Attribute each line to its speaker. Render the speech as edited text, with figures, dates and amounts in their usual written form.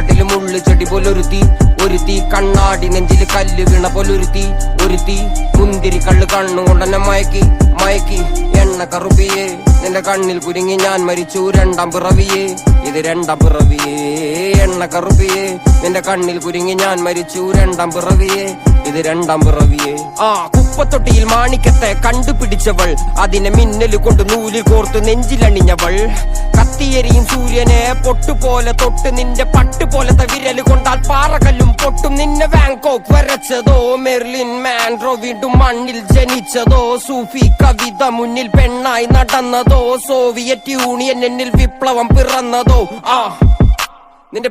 Speaker 1: കാട്ടിലും ഉള്ളു ചെടി പോലൊരുത്തി ഒരുത്തി കണ്ണാടി നെഞ്ചില് കല്ല് വീണ പോലൊരുത്തി ഒരുത്തി മുന്തിരി കള്ള് കണ്ണുകൊണ്ടെന്നെ മയക്കി മയക്കി എണ്ണ കറുപ്പിയേ നിന്റെ കണ്ണിൽ കുരുങ്ങി ഞാൻ മരിച്ചു രണ്ടാം പിറവിയേ ഇത് രണ്ടാം പിറവിയേ എണ്ണ കറുപ്പിയേ നിന്റെ കണ്ണിൽ കുരുങ്ങി ഞാൻ മരിച്ചു രണ്ടാം പിറവിയേ ഇത് രണ്ടാം പിറവിയേ കുപ്പത്തൊട്ടിയിൽ മാണിക്കത്തെ കണ്ടുപിടിച്ചവൾ അതിനെ മിന്നല് കൊണ്ട് നൂലിൽ കോർത്ത് നെഞ്ചിലണിഞ്ഞവൾ കത്തിയെരിയും സൂര്യനെ പൊട്ടുപോലെ തൊട്ട് നിന്റെ പട്ടുപോലത്തെ വിരല് കൊണ്ടാൽ പാറകല്ലും പൊട്ടും നിന്നെ ബാങ്കോക്ക് വരച്ചതോ മെർലിൻ മാൻഡ്രോ വീണ്ടും മണ്ണിൽ ജനിച്ചതോ സൂഫി കവിത മുന്നിൽ പെണ്ണായി നടന്നതോ സോവിയറ്റ് യൂണിയൻ എന്നിൽ വിപ്ലവം പിറന്നതോ നിന്റെ